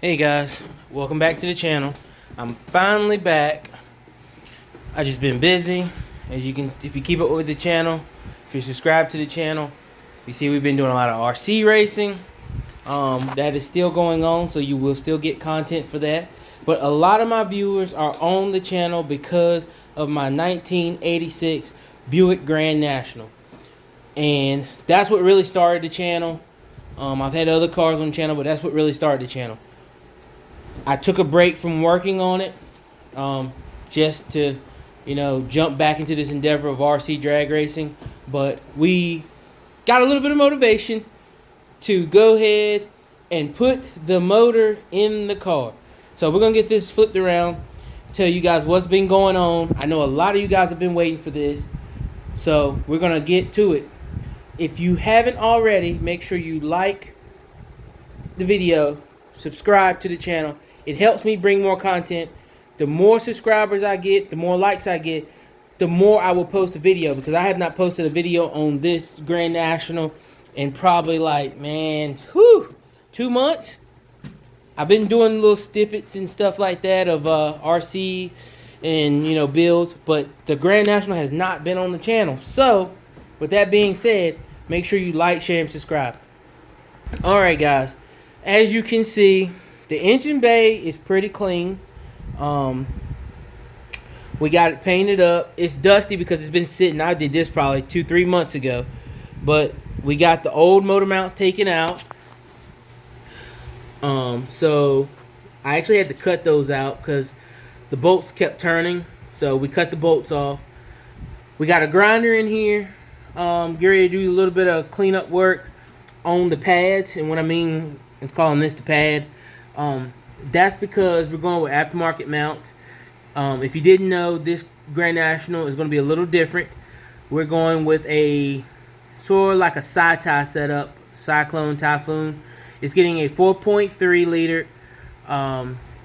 Hey guys, welcome back to the channel. I'm finally back. I just been busy. As you can, if you keep up with the channel, if you subscribe to the channel, you see we've been doing a lot of RC racing. That is still going on, so you will still get content for that. But a lot of my viewers are on the channel because of my 1986 Buick Grand National. And that's what really started the channel. I've had other cars on the channel, but that's what really started the channel. I took a break from working on it, just to, jump back into this endeavor of RC drag racing. But we got a little bit of motivation to go ahead and put the motor in the car. So we're going to get this flipped around, tell you guys what's been going on. I know a lot of you guys have been waiting for this, so we're going to get to it. If you haven't already, make sure you like the video, subscribe to the channel. It helps me bring more content. The more subscribers I get, the more likes I get, the more I will post a video, because I have not posted a video on this Grand National in probably 2 months. I've been doing little snippets and stuff like that of RC and builds, but the Grand National has not been on the channel. So with that being said, make sure you like, share, and subscribe. Alright guys, as you can see, the engine bay is pretty clean. We got it painted up. It's dusty because it's been sitting. I did this probably 2-3 months ago. But we got the old motor mounts taken out. So I actually had to cut those out because the bolts kept turning. So we cut the bolts off. We got a grinder in here. Get ready to do a little bit of cleanup work on the pads. And what I mean is calling this the pad. That's because we're going with aftermarket mounts. If you didn't know, this Grand National is going to be a little different. We're going with a sort of like a sci-tie setup, Cyclone Typhoon. It's getting a 4.3 liter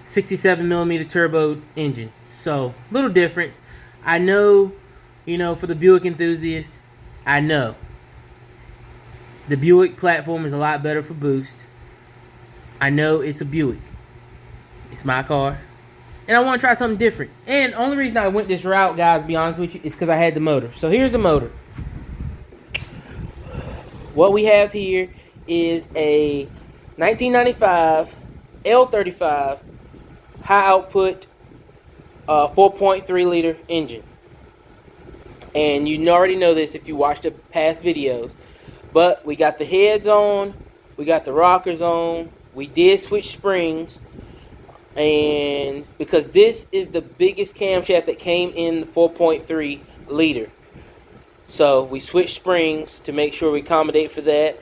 67 millimeter turbo engine. So, little difference. I know, for the Buick enthusiast, I know the Buick platform is a lot better for boost. I know it's a Buick. It's my car. And I want to try something different. And the only reason I went this route, guys, to be honest with you, is because I had the motor. So here's the motor. What we have here is a 1995 L35 high output 4.3 liter engine. And you already know this if you watched the past videos. But we got the heads on. We got the rockers on. We did switch springs, and because this is the biggest camshaft that came in the 4.3 liter, so we switched springs to make sure we accommodate for that.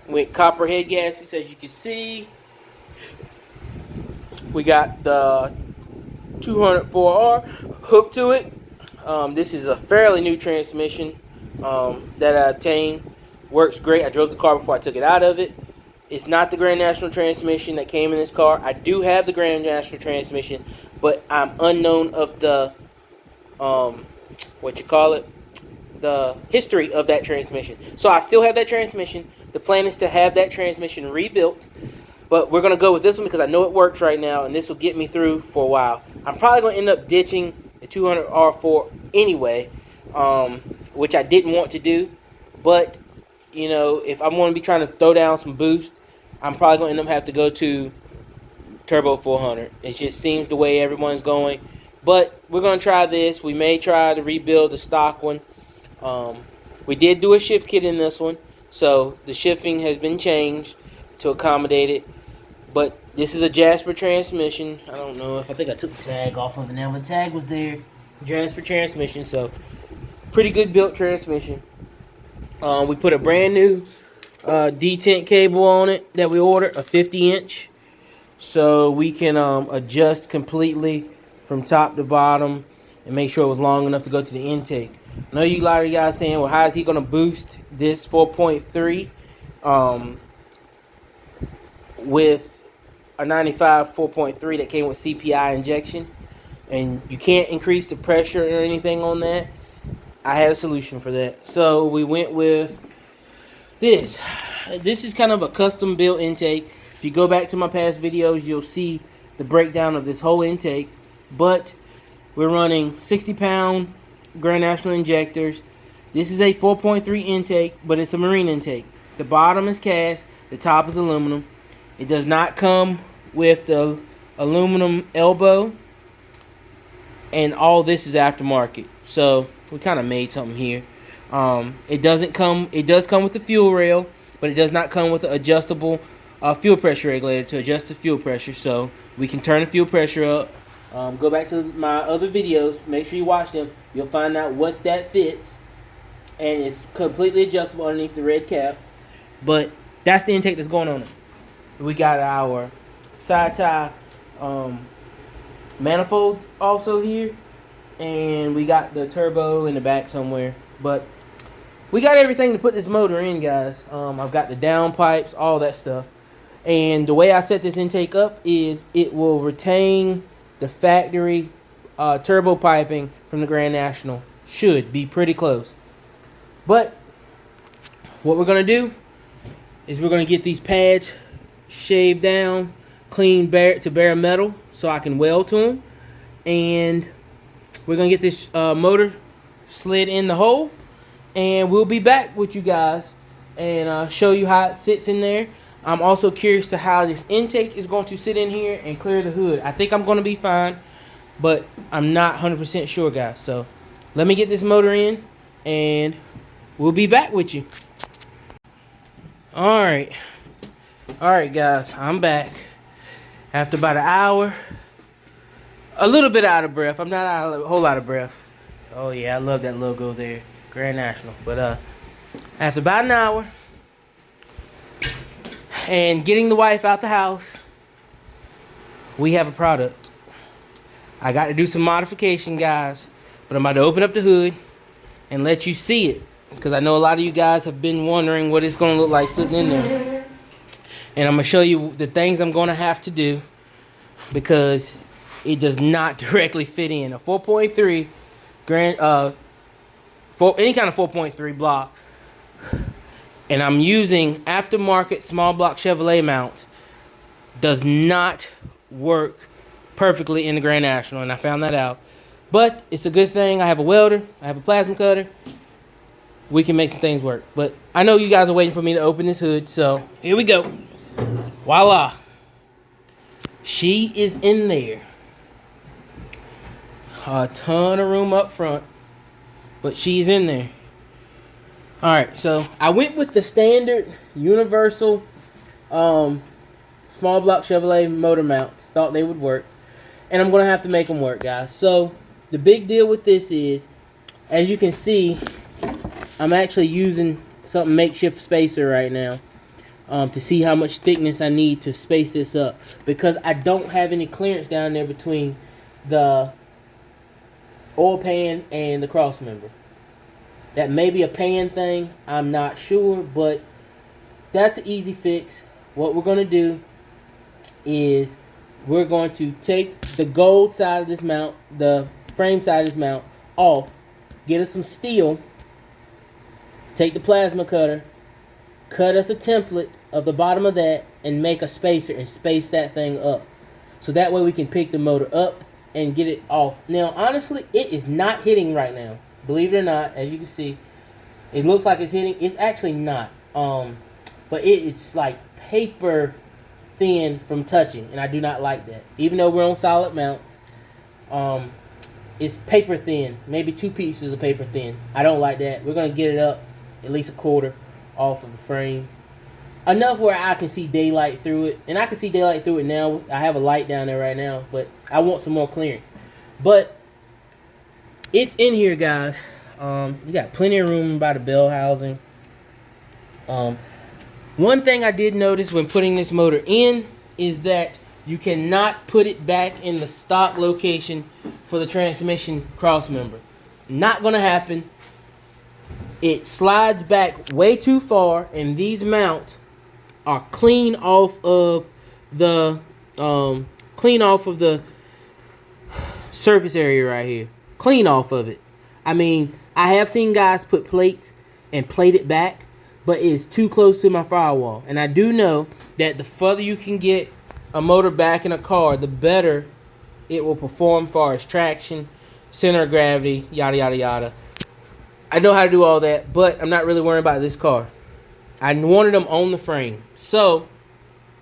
With copper head gaskets, as you can see, we got the 204R hooked to it. This is a fairly new transmission that I obtained. Works great. I drove the car before I took it out of it. It's not the Grand National transmission that came in this car. I do have the Grand National transmission, but I'm unknown of the, the history of that transmission. So I still have that transmission. The plan is to have that transmission rebuilt, but we're going to go with this one because I know it works right now, and this will get me through for a while. I'm probably going to end up ditching the 200R4 anyway, which I didn't want to do, but if I'm going to be trying to throw down some boost, I'm probably going to end up having to go to Turbo 400. It just seems the way everyone's going. But we're going to try this. We may try to rebuild the stock one. We did do a shift kit in this one, so the shifting has been changed to accommodate it. But this is a Jasper transmission. I don't know if I think I took the tag off of it now, but the tag was there. Jasper transmission, so pretty good built transmission. We put a brand new detent cable on it that we ordered, a 50-inch, so we can adjust completely from top to bottom and make sure it was long enough to go to the intake. I know a lot of you guys saying, well, how is he going to boost this 4.3 with a 95 4.3 that came with CPI injection, and you can't increase the pressure or anything on that. I had a solution for that. So we went with this. This is kind of a custom built intake. If you go back to my past videos, you'll see the breakdown of this whole intake. But we're running 60-pound Grand National injectors. This is a 4.3 intake, but it's a marine intake. The bottom is cast, the top is aluminum. It does not come with the aluminum elbow, and all this is aftermarket. So we kind of made something here. It does come with the fuel rail, but it does not come with an adjustable fuel pressure regulator to adjust the fuel pressure. So we can turn the fuel pressure up. Go back to my other videos. Make sure you watch them. You'll find out what that fits. And it's completely adjustable underneath the red cap. But that's the intake that's going on. We got our side tie manifolds also here. And we got the turbo in the back somewhere. But we got everything to put this motor in, guys. I've got the downpipes, all that stuff. And the way I set this intake up is it will retain the factory turbo piping from the Grand National. Should be pretty close. But what we're going to do is we're going to get these pads shaved down, clean to bare metal so I can weld to them. And we're going to get this motor slid in the hole. And we'll be back with you guys and show you how it sits in there. I'm also curious to how this intake is going to sit in here and clear the hood. I think I'm going to be fine, but I'm not 100% sure, guys. So let me get this motor in, and we'll be back with you. All right, guys, I'm back after about an hour. A little bit out of breath. I'm not a whole lot of breath. Oh yeah, I love that logo there, Grand National. But after about an hour and getting the wife out the house, we have a product. I got to do some modification, guys, but I'm about to open up the hood and let you see it, because I know a lot of you guys have been wondering what it's going to look like sitting in there. And I'm going to show you the things I'm going to have to do, because it does not directly fit in. A 4.3 any kind of 4.3 block, and I'm using aftermarket small block Chevrolet mount, does not work perfectly in the Grand National, and I found that out. But it's a good thing I have a welder, I have a plasma cutter. We can make some things work. But I know you guys are waiting for me to open this hood, so here we go. Voila. She is in there. A ton of room up front, but she's in there. Alright, so I went with the standard universal small block Chevrolet motor mounts. Thought they would work, and I'm going to have to make them work, guys. So the big deal with this is, as you can see, I'm actually using something makeshift spacer right now to see how much thickness I need to space this up, because I don't have any clearance down there between the oil pan and the crossmember. That may be a pan thing, I'm not sure, but that's an easy fix. What we're going to do is we're going to take the gold side of this mount, the frame side of this mount, off, get us some steel, take the plasma cutter, cut us a template of the bottom of that, and make a spacer and space that thing up. So that way we can pick the motor up and get it off. Now, honestly, it is not hitting right now. Believe it or not, as you can see, it looks like it's hitting. It's actually not. But it's like paper thin from touching, and I do not like that. Even though we're on solid mounts, it's paper thin. Maybe 2 pieces of paper thin. I don't like that. We're going to get it up at least a quarter off of the frame. Enough where I can see daylight through it. And I can see daylight through it now. I have a light down there right now, but I want some more clearance. But it's in here, guys. You got plenty of room by the bell housing. One thing I did notice when putting this motor in is that you cannot put it back in the stock location for the transmission crossmember. Not going to happen. It slides back way too far, and these mounts are clean off of the surface area right here. Clean off of it. I mean, I have seen guys put plates and plate it back, but it's too close to my firewall. And I do know that the further you can get a motor back in a car, the better it will perform as far as traction, center of gravity, yada, yada, yada. I know how to do all that, but I'm not really worried about this car. I wanted them on the frame. So,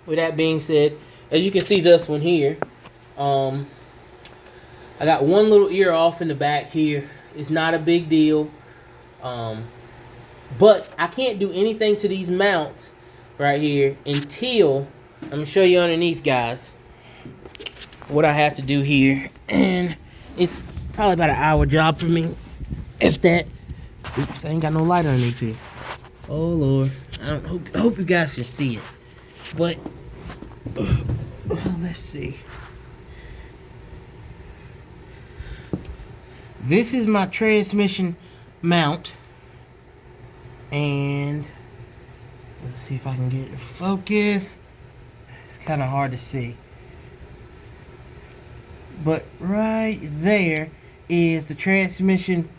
with that being said, as you can see this one here, I got one little ear off in the back here. It's not a big deal. But I can't do anything to these mounts right here until I'm going to show you underneath, guys, what I have to do here. And it's probably about an hour job for me, if that. Oops, I ain't got no light underneath here. Oh, Lord. I hope you guys can see it. But, let's see. This is my transmission mount. And let's see if I can get it to focus. It's kind of hard to see. But right there is the transmission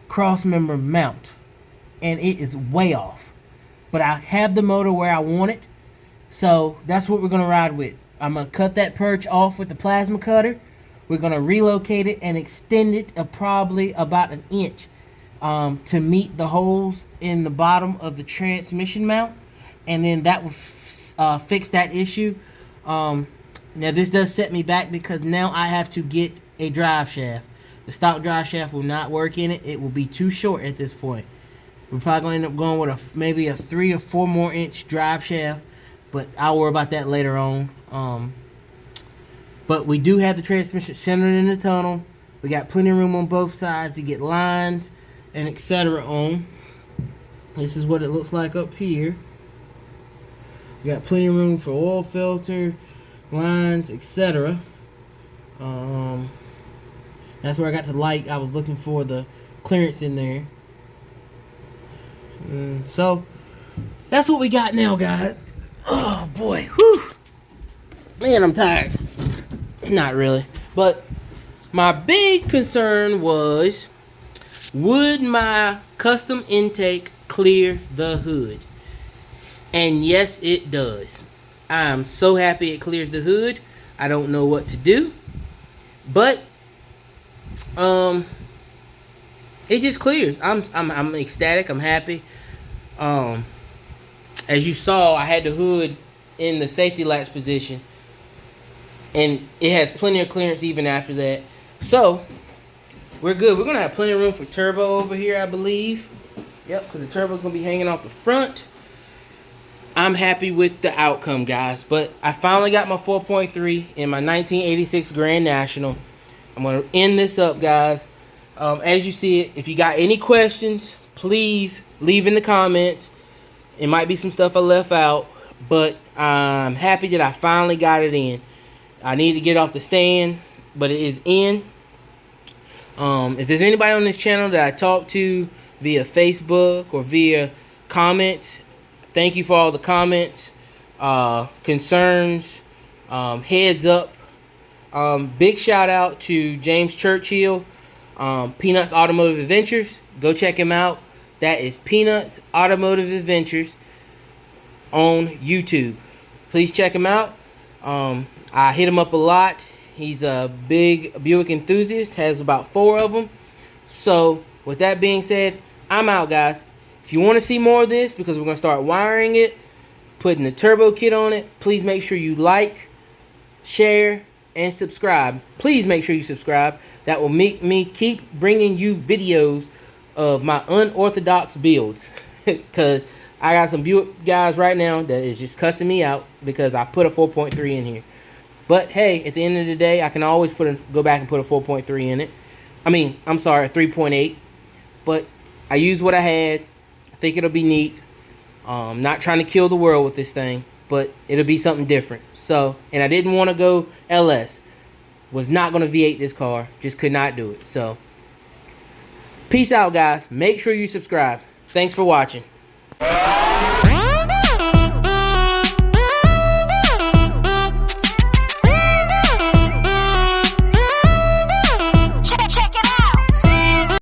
crossmember mount. And it is way off. But I have the motor where I want it. So that's what we're going to ride with. I'm going to cut that perch off with the plasma cutter. We're going to relocate it and extend it probably about an inch to meet the holes in the bottom of the transmission mount. And then that will fix that issue. Now this does set me back because now I have to get a drive shaft. The stock drive shaft will not work in it. It will be too short at this point. We're probably going to end up going with maybe a 3 or 4 more inch drive shaft. But I'll worry about that later on. But we do have the transmission centered in the tunnel. We got plenty of room on both sides to get lines and etc. on. This is what it looks like up here. We got plenty of room for oil filter, lines, etc. That's where I got the light. I was looking for the clearance in there. So that's what we got now, guys. Oh boy, whew. Man, I'm tired. Not really, but my big concern was, would my custom intake clear the hood? And yes, it does. I'm so happy it clears the hood. I don't know what to do, but it just clears. I'm ecstatic. I'm happy. As you saw, I had the hood in the safety latch position, and it has plenty of clearance even after that. So we're good. We're gonna have plenty of room for turbo over here, I believe. Yep, because the turbo's gonna be hanging off the front. I'm happy with the outcome, guys. But I finally got my 4.3 in my 1986 Grand National. I'm gonna end this up, guys. As you see it, if you got any questions, please leave in the comments. It might be some stuff I left out, but I'm happy that I finally got it in. I need to get it off the stand, but it is in. If there's anybody on this channel that I talk to via Facebook or via comments, thank you for all the comments, concerns, heads up. Big shout out to James Churchill, Peanuts Automotive Adventures. Go check him out. That is Peanuts Automotive Adventures on YouTube. Please check him out. I hit him up a lot. He's a big Buick enthusiast. Has about 4 of them. So, with that being said, I'm out, guys. If you want to see more of this, because we're going to start wiring it, putting the turbo kit on it, please make sure you like, share, and subscribe. Please make sure you subscribe. That will make me keep bringing you videos of my unorthodox builds. Because I got some Buick guys right now that is just cussing me out because I put a 4.3 in here. But hey, at the end of the day, I can always go back and put a 4.3 in it. I'm sorry, a 3.8. But I used what I had. I think it'll be neat. Not trying to kill the world with this thing, but it'll be something different. So, and I didn't want to go LS. Was not going to V8 this car. Just could not do it. So, peace out, guys. Make sure you subscribe. Thanks for watching.